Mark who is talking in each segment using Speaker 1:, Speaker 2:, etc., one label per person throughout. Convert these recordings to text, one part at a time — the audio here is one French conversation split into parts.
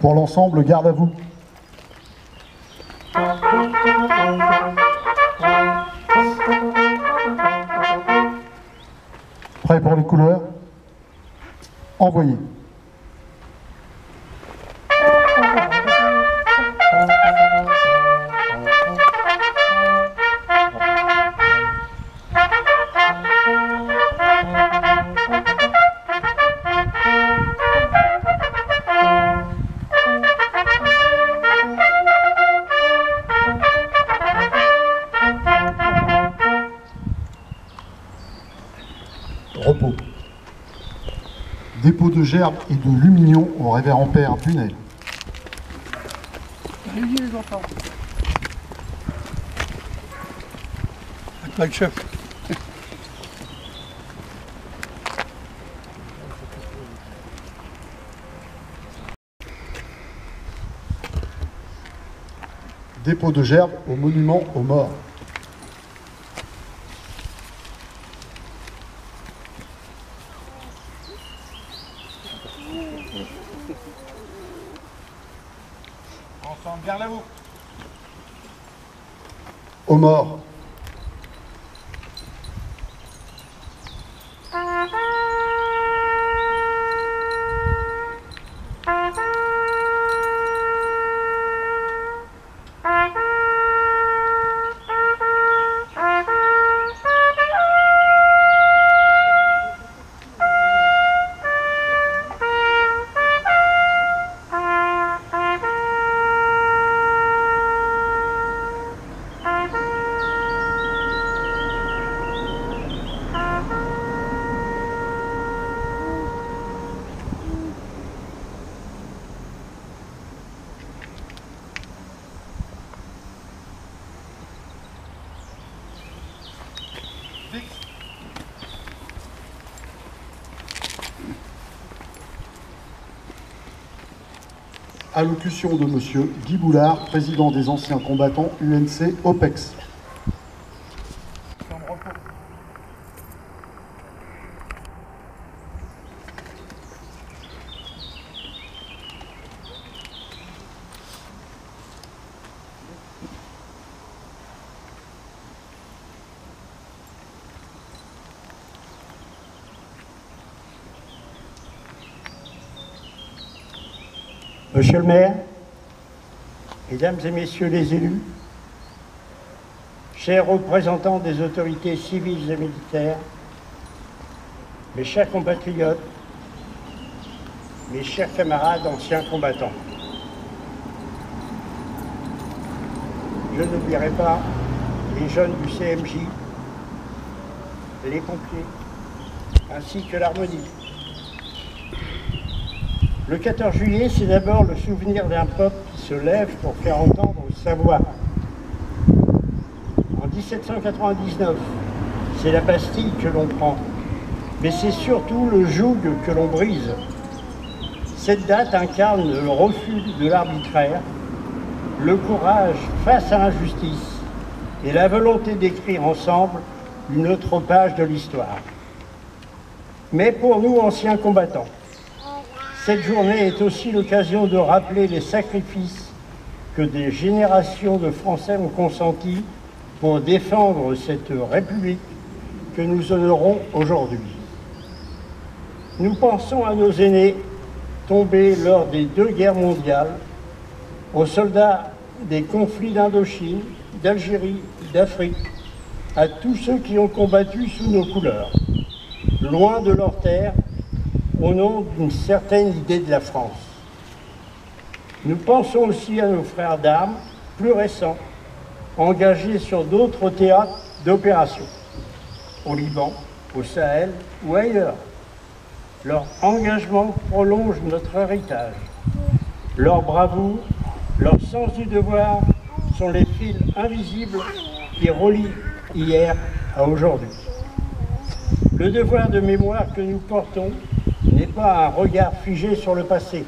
Speaker 1: Pour l'ensemble, garde à vous. Prêt pour les couleurs? Envoyez. Repos. Dépôt de gerbes et de lumignon au révérend père Bunel.
Speaker 2: Allez-y les enfants. À toi le chef.
Speaker 1: Dépôt de gerbes au monument aux morts.
Speaker 3: Ensemble, garde à vous.
Speaker 1: Aux morts. Allocution de Monsieur Guy Boulard, président des anciens combattants UNC OPEX.
Speaker 4: Monsieur le maire, mesdames et messieurs les élus, chers représentants des autorités civiles et militaires, mes chers compatriotes, mes chers camarades anciens combattants, je n'oublierai pas les jeunes du CMJ, les pompiers, ainsi que l'harmonie. Le 14 juillet, c'est d'abord le souvenir d'un peuple qui se lève pour faire entendre sa voix. En 1799, c'est la Bastille que l'on prend, mais c'est surtout le joug que l'on brise. Cette date incarne le refus de l'arbitraire, le courage face à l'injustice et la volonté d'écrire ensemble une autre page de l'histoire. Mais pour nous, anciens combattants, cette journée est aussi l'occasion de rappeler les sacrifices que des générations de Français ont consentis pour défendre cette République que nous honorons aujourd'hui. Nous pensons à nos aînés tombés lors des 2 guerres mondiales, aux soldats des conflits d'Indochine, d'Algérie, d'Afrique, à tous ceux qui ont combattu sous nos couleurs, loin de leur terre, au nom d'une certaine idée de la France. Nous pensons aussi à nos frères d'armes, plus récents, engagés sur d'autres théâtres d'opération, au Liban, au Sahel ou ailleurs. Leur engagement prolonge notre héritage. Leur bravoure, leur sens du devoir sont les fils invisibles qui relient hier à aujourd'hui. Le devoir de mémoire que nous portons n'est pas un regard figé sur le passé.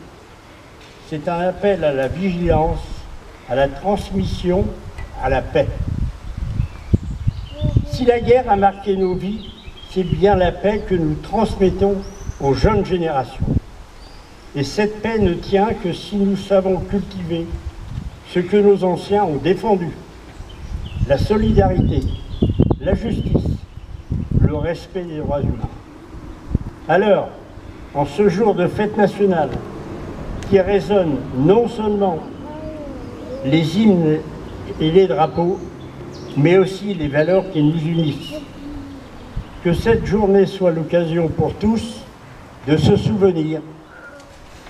Speaker 4: C'est un appel à la vigilance, à la transmission, à la paix. Si la guerre a marqué nos vies, c'est bien la paix que nous transmettons aux jeunes générations. Et cette paix ne tient que si nous savons cultiver ce que nos anciens ont défendu, la solidarité, la justice, le respect des droits humains. Alors, en ce jour de fête nationale, qui résonnent non seulement les hymnes et les drapeaux, mais aussi les valeurs qui nous unissent. Que cette journée soit l'occasion pour tous de se souvenir,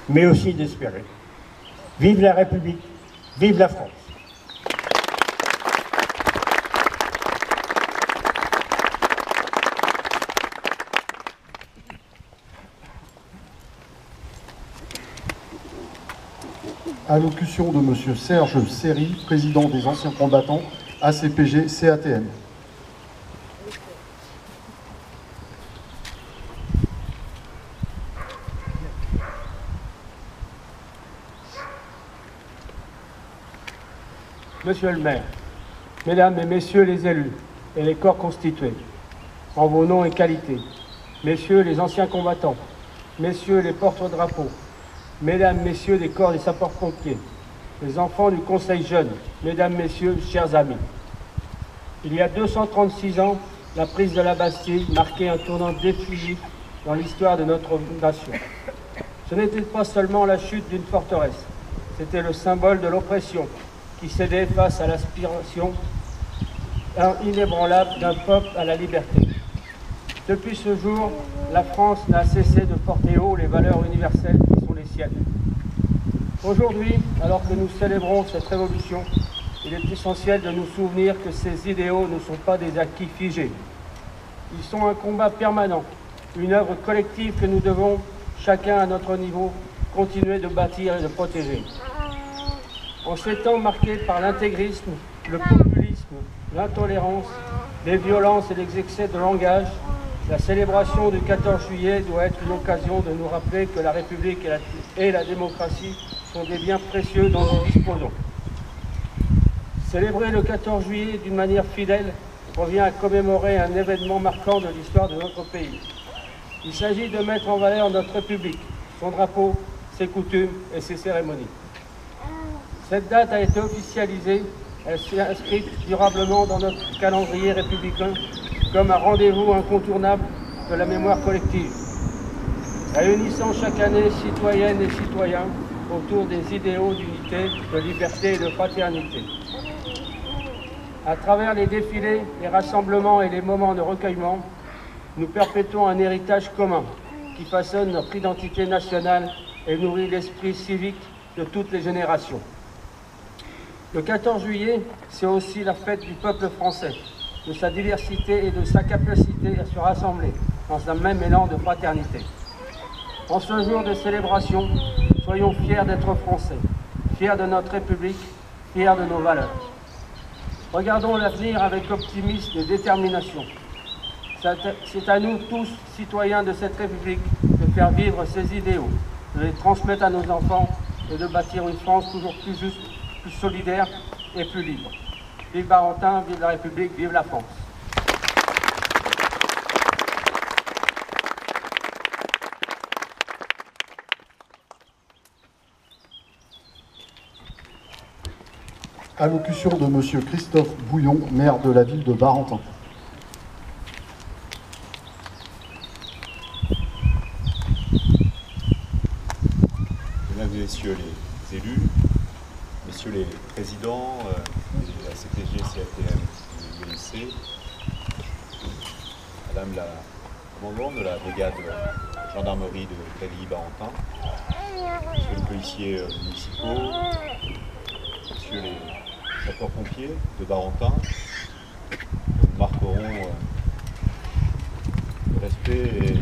Speaker 4: mais aussi d'espérer. Vive la République, vive la France.
Speaker 1: Allocution de Monsieur Serge Serry, président des anciens combattants, ACPG CATM.
Speaker 5: Monsieur le maire, mesdames et messieurs les élus et les corps constitués, en vos noms et qualités, messieurs les anciens combattants, messieurs les porte-drapeaux, mesdames, messieurs des corps des sapeurs-pompiers, les enfants du Conseil jeune, mesdames, messieurs, chers amis. Il y a 236 ans, la prise de la Bastille marquait un tournant décisif dans l'histoire de notre nation. Ce n'était pas seulement la chute d'une forteresse, c'était le symbole de l'oppression qui cédait face à l'aspiration inébranlable d'un peuple à la liberté. Depuis ce jour, la France n'a cessé de porter haut les valeurs universelles qui sont les siennes. Aujourd'hui, alors que nous célébrons cette révolution, il est essentiel de nous souvenir que ces idéaux ne sont pas des acquis figés. Ils sont un combat permanent, une œuvre collective que nous devons, chacun à notre niveau, continuer de bâtir et de protéger. En ces temps marqués par l'intégrisme, le populisme, l'intolérance, les violences et les excès de langage, la célébration du 14 juillet doit être une occasion de nous rappeler que la République et la démocratie sont des biens précieux dont nous disposons. Célébrer le 14 juillet d'une manière fidèle revient à commémorer un événement marquant de l'histoire de notre pays. Il s'agit de mettre en valeur notre République, son drapeau, ses coutumes et ses cérémonies. Cette date a été officialisée, elle s'est inscrite durablement dans notre calendrier républicain comme un rendez-vous incontournable de la mémoire collective, réunissant chaque année citoyennes et citoyens autour des idéaux d'unité, de liberté et de fraternité. À travers les défilés, les rassemblements et les moments de recueillement, nous perpétuons un héritage commun qui façonne notre identité nationale et nourrit l'esprit civique de toutes les générations. Le 14 juillet, c'est aussi la fête du peuple français, de sa diversité et de sa capacité à se rassembler dans un même élan de fraternité. En ce jour de célébration, soyons fiers d'être Français, fiers de notre République, fiers de nos valeurs. Regardons l'avenir avec optimisme et détermination. C'est à nous tous, citoyens de cette République, de faire vivre ces idéaux, de les transmettre à nos enfants et de bâtir une France toujours plus juste, plus solidaire et plus libre. Vive Barentin, vive la République, vive la France.
Speaker 1: Allocution de Monsieur Christophe Bouillon, maire de la ville de Barentin.
Speaker 6: Mesdames et messieurs les élus, messieurs les présidents de la CPG, CATM et de l'UNC, madame la commandante de la brigade gendarmerie de Clavigny-Barentin, messieurs les policiers municipaux, messieurs les sapeurs-pompiers de Barentin, nous marquerons le respect et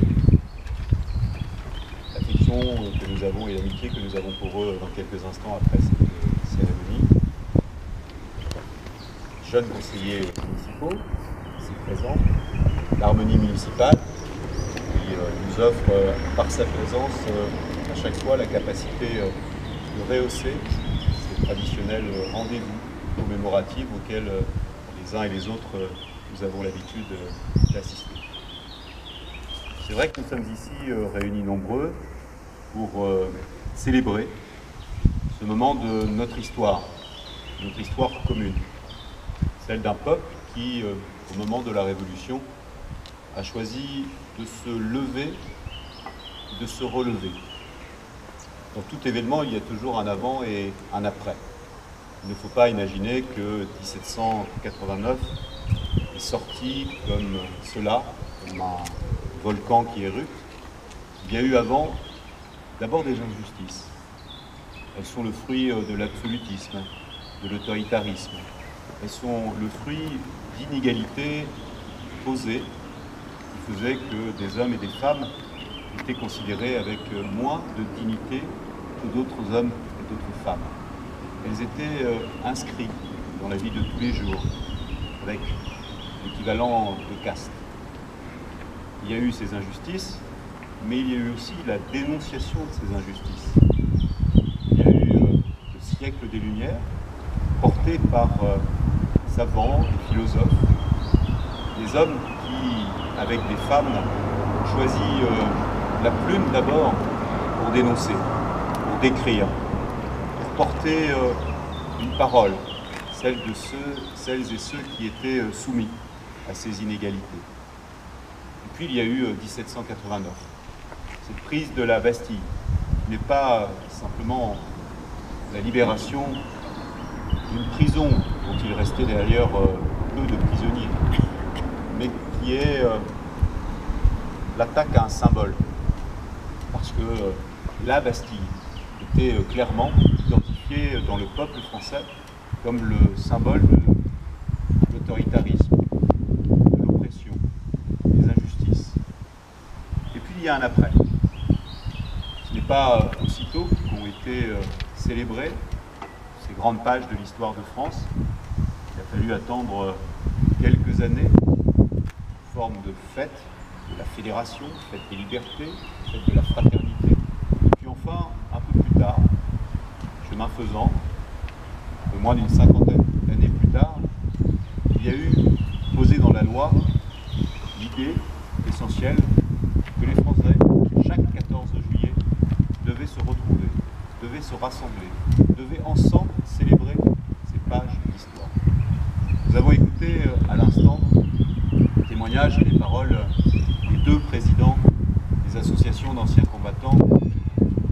Speaker 6: l'affection que nous avons et l'amitié que nous avons pour eux dans quelques instants après cette cérémonie. Jeunes conseillers municipaux, ici présents, l'harmonie municipale, qui nous offre par sa présence à chaque fois la capacité de rehausser ces traditionnels rendez-vous commémoratifs auxquels les uns et les autres nous avons l'habitude d'assister. C'est vrai que nous sommes ici réunis nombreux pour célébrer ce moment de notre histoire commune, celle d'un peuple qui, au moment de la Révolution, a choisi de se lever, de se relever. Dans tout événement, il y a toujours un avant et un après. Il ne faut pas imaginer que 1789 est sorti comme cela, comme un volcan qui érupte. Il y a eu avant, d'abord des injustices. Elles sont le fruit de l'absolutisme, de l'autoritarisme. Elles sont le fruit d'inégalités posées qui faisaient que des hommes et des femmes étaient considérés avec moins de dignité que d'autres hommes et d'autres femmes. Elles étaient inscrites dans la vie de tous les jours, avec l'équivalent de caste. Il y a eu ces injustices, mais il y a eu aussi la dénonciation de ces injustices. Il y a eu le siècle des Lumières, porté par savants et philosophes, des hommes qui, avec des femmes, ont choisi la plume d'abord pour dénoncer, pour décrire, pour porter une parole, celles et ceux qui étaient soumis à ces inégalités. Et puis il y a eu 1789, cette prise de la Bastille, qui n'est pas simplement la libération d'une prison dont il restait d'ailleurs peu de prisonniers, mais qui est l'attaque à un symbole. Parce que la Bastille était clairement identifiée dans le peuple français comme le symbole de l'autoritarisme, de l'oppression, des injustices. Et puis il y a un après. Ce n'est pas aussitôt qu'ont été célébrées ces grandes pages de l'histoire de France. Il a fallu attendre quelques années, sous forme de fête de la fédération, fête des libertés, fête de la fraternité. Et puis enfin, un peu plus tard, chemin faisant, un peu moins d'une cinquantaine d'années plus tard, il y a eu posé dans la loi l'idée essentielle que les Français, chaque 14 juillet, devaient se retrouver, devaient se rassembler, devaient ensemble célébrer ces pages d'histoire. Nous avons écouté à l'instant les témoignages et les paroles des deux présidents des associations d'anciens combattants,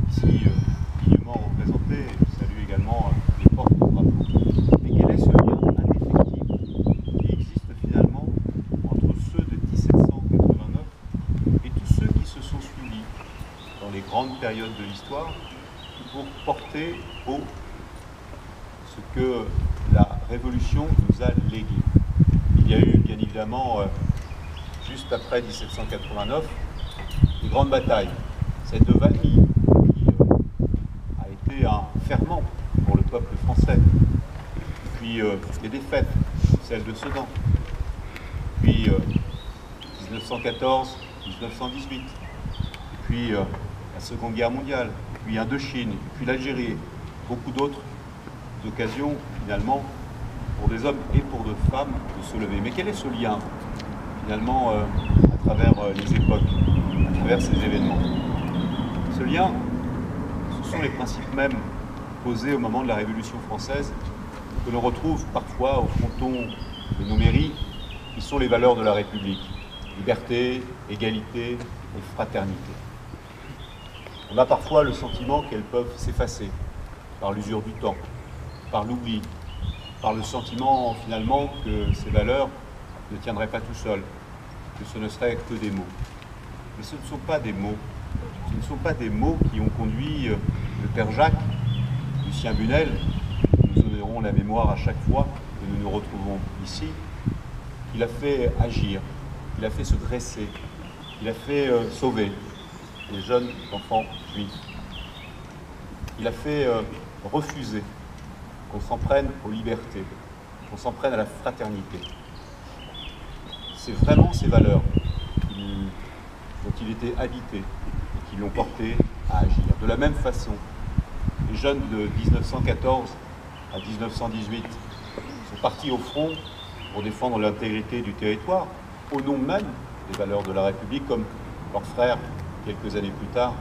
Speaker 6: ici dignement représentés. Je salue également les porte-drapeaux. Mais quel est ce lien indéfectible qui existe finalement entre ceux de 1789 et tous ceux qui se sont suivis dans les grandes périodes de l'histoire pour porter haut ce que la Révolution nous a légué? Il y a eu bien évidemment, juste après 1789, des grandes batailles. Celle de Valmy, qui a été un ferment pour le peuple français. Puis des défaites, celle de Sedan. Puis 1914, 1918. Et puis la Seconde Guerre mondiale. Puis Indochine, puis l'Algérie. Beaucoup d'autres occasions, finalement, pour des hommes et pour des femmes de se lever. Mais quel est ce lien, finalement, à travers les époques, à travers ces événements? Ce lien, ce sont les principes mêmes posés au moment de la Révolution française, que l'on retrouve parfois au fronton de nos mairies, qui sont les valeurs de la République. Liberté, égalité et fraternité. On a parfois le sentiment qu'elles peuvent s'effacer par l'usure du temps, par l'oubli, par le sentiment finalement que ces valeurs ne tiendraient pas tout seules, que ce ne serait que des mots. Mais ce ne sont pas des mots. Ce ne sont pas des mots qui ont conduit le père Jacques, Lucien Bunel, nous honorons la mémoire à chaque fois que nous nous retrouvons ici, il a fait agir, il a fait se dresser, il a fait sauver les jeunes enfants juifs. Il a fait refuser qu'on s'en prenne aux libertés, qu'on s'en prenne à la fraternité. C'est vraiment ces valeurs dont il était habité et qui l'ont porté à agir. De la même façon, les jeunes de 1914 à 1918 sont partis au front pour défendre l'intégrité du territoire, au nom même des valeurs de la République, comme leurs frères, quelques années plus tard,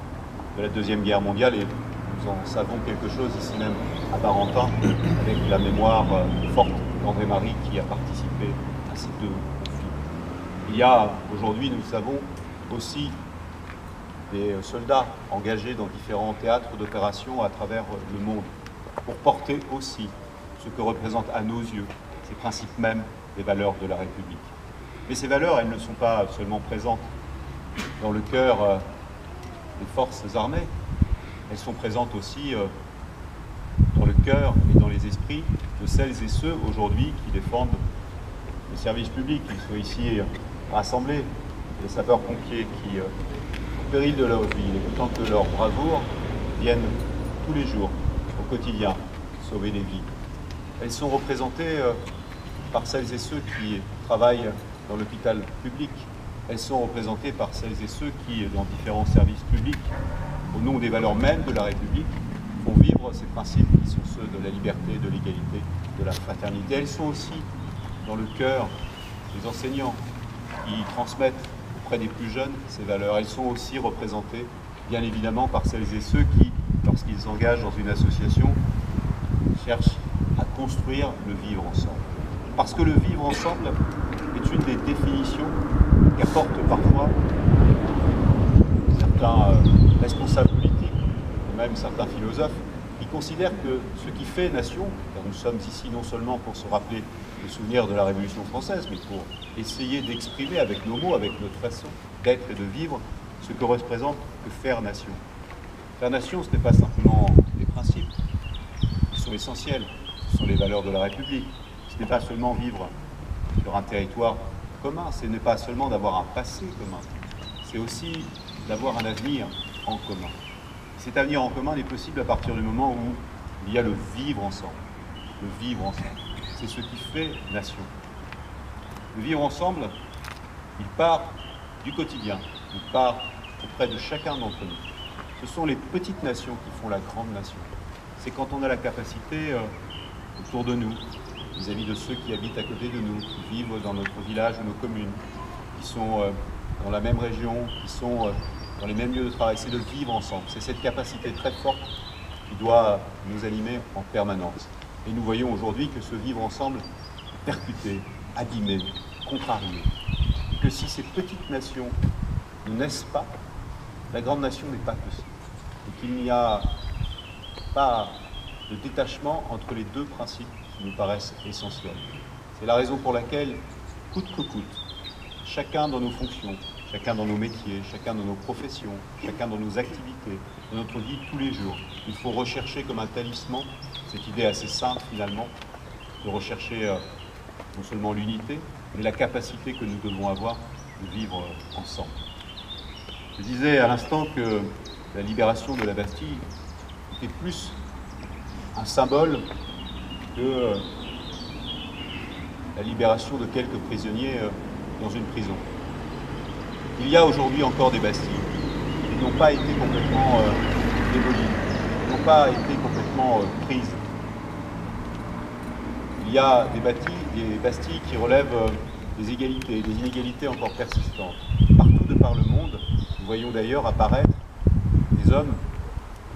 Speaker 6: de la Deuxième Guerre mondiale, et nous en savons quelque chose ici même à Barentin, avec la mémoire forte d'André Marie qui a participé à ces deux conflits. Il y a aujourd'hui, nous le savons, aussi des soldats engagés dans différents théâtres d'opération à travers le monde, pour porter aussi ce que représentent à nos yeux ces principes mêmes des valeurs de la République. Mais ces valeurs, elles ne sont pas seulement présentes dans le cœur des forces armées, elles sont présentes aussi dans le cœur et dans les esprits de celles et ceux aujourd'hui qui défendent le service public, qu'ils soient ici rassemblés, les sapeurs-pompiers qui, au péril de leur vie, et autant que leur bravoure, viennent tous les jours, au quotidien, sauver des vies. Elles sont représentées par celles et ceux qui travaillent dans l'hôpital public. Elles sont représentées par celles et ceux qui, dans différents services publics, au nom des valeurs mêmes de la République, font vivre ces principes qui sont ceux de la liberté, de l'égalité, de la fraternité. Elles sont aussi dans le cœur des enseignants qui transmettent auprès des plus jeunes ces valeurs. Elles sont aussi représentées, bien évidemment, par celles et ceux qui, lorsqu'ils s'engagent dans une association, cherchent à construire le vivre ensemble. Parce que le vivre ensemble est une des définitions qu'apportent parfois certains responsables politiques, ou même certains philosophes, qui considèrent que ce qui fait nation, car nous sommes ici non seulement pour se rappeler le souvenir de la Révolution française, mais pour essayer d'exprimer avec nos mots, avec notre façon d'être et de vivre, ce que représente que faire nation. Faire nation, ce n'est pas simplement des principes qui sont essentiels, ce sont les valeurs de la République. Ce n'est pas seulement vivre sur un territoire commun, ce n'est pas seulement d'avoir un passé commun, c'est aussi d'avoir un avenir en commun. Cet avenir en commun n'est possible à partir du moment où il y a le vivre ensemble. Le vivre ensemble, c'est ce qui fait nation. Le vivre ensemble, il part du quotidien, il part auprès de chacun d'entre nous. Ce sont les petites nations qui font la grande nation. C'est quand on a la capacité autour de nous, vis-à-vis de ceux qui habitent à côté de nous, qui vivent dans notre village ou nos communes, qui sont dans la même région, qui sont dans les mêmes lieux de travail, c'est de vivre ensemble. C'est cette capacité très forte qui doit nous animer en permanence. Et nous voyons aujourd'hui que ce vivre ensemble est percuté, abîmé, contrarié. Et que si ces petites nations ne naissent pas, la grande nation n'est pas possible. Et qu'il n'y a pas de détachement entre les deux principes qui nous paraissent essentiels. C'est la raison pour laquelle, coûte que coûte, chacun dans nos fonctions, chacun dans nos métiers, chacun dans nos professions, chacun dans nos activités, dans notre vie tous les jours, il faut rechercher comme un talisman, cette idée assez simple finalement, de rechercher non seulement l'unité, mais la capacité que nous devons avoir de vivre ensemble. Je disais à l'instant que la libération de la Bastille était plus un symbole que la libération de quelques prisonniers dans une prison. Il y a aujourd'hui encore des Bastilles qui n'ont pas été complètement démolies, qui n'ont pas été complètement prises. Il y a des Bastilles qui relèvent des égalités, des inégalités encore persistantes. Partout de par le monde, nous voyons d'ailleurs apparaître des hommes,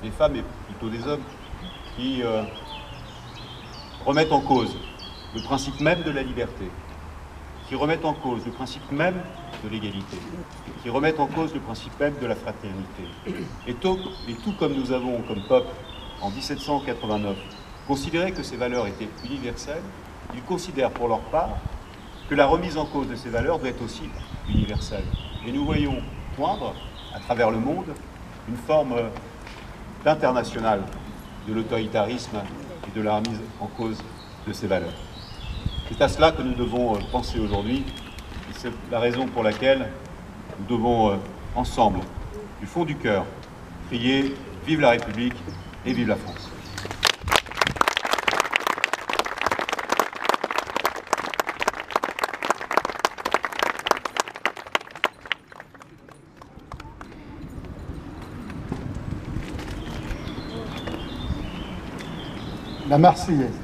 Speaker 6: des femmes, et plutôt des hommes, qui remettent en cause le principe même de la liberté, qui remettent en cause le principe même de l'égalité, qui remettent en cause le principe même de la fraternité. Et tout comme nous avons, comme peuple, en 1789, considéré que ces valeurs étaient universelles, ils considèrent pour leur part que la remise en cause de ces valeurs doit être aussi universelle. Et nous voyons poindre, à travers le monde, une forme d'international de l'autoritarisme et de la remise en cause de ces valeurs. C'est à cela que nous devons penser aujourd'hui, et c'est la raison pour laquelle nous devons ensemble, du fond du cœur, crier « Vive la République et vive la France !»
Speaker 1: La Marseillaise.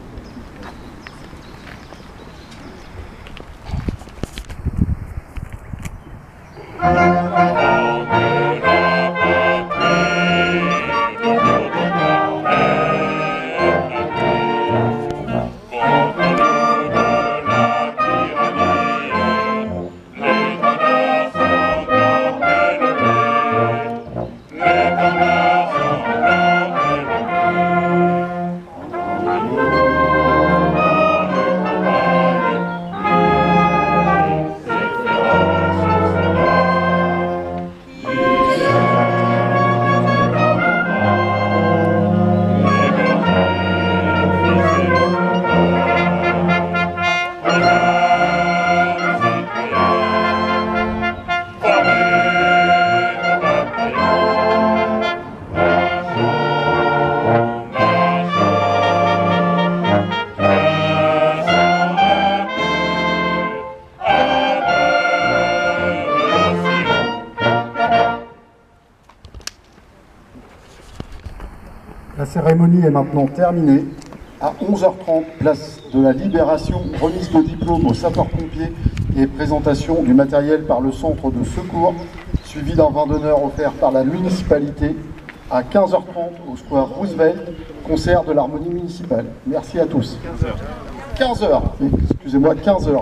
Speaker 1: cérémonie est maintenant terminée. À 11h30, place de la Libération, remise de diplôme aux sapeurs-pompiers et présentation du matériel par le centre de secours, suivi d'un vin d'honneur offert par la municipalité. À 15h30, au square Roosevelt, concert de l'harmonie municipale. Merci à tous. 15h, excusez-moi, 15h.